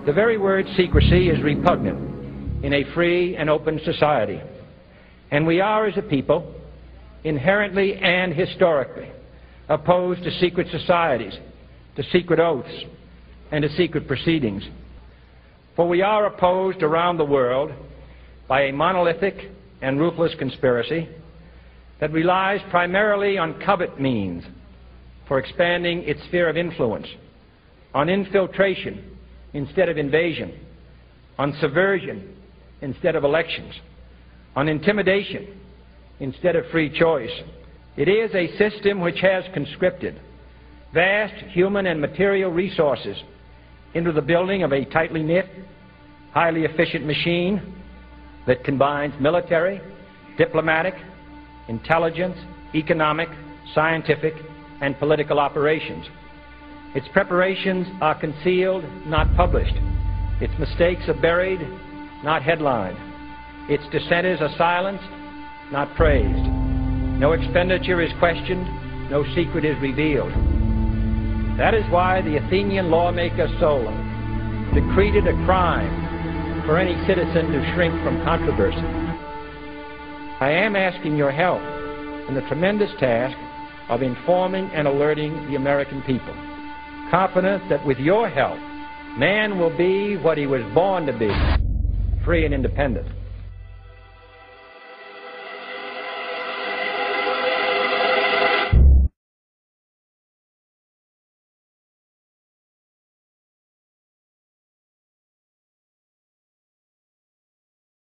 The very word secrecy is repugnant in a free and open society. And we are, as a people, inherently and historically opposed to secret societies, to secret oaths, and to secret proceedings. For we are opposed around the world by a monolithic and ruthless conspiracy that relies primarily on covert means for expanding its sphere of influence, on infiltration instead of invasion, on subversion instead of elections, on intimidation instead of free choice. It is a system which has conscripted vast human and material resources into the building of a tightly knit, highly efficient machine that combines military, diplomatic, intelligence, economic, scientific, and political operations. Its preparations are concealed, not published. Its mistakes are buried, not headlined. Its dissenters are silenced, not praised. No expenditure is questioned, no secret is revealed. That is why the Athenian lawmaker Solon decreed it a crime for any citizen to shrink from controversy. I am asking your help in the tremendous task of informing and alerting the American people, confident that with your help, man will be what he was born to be, free and independent.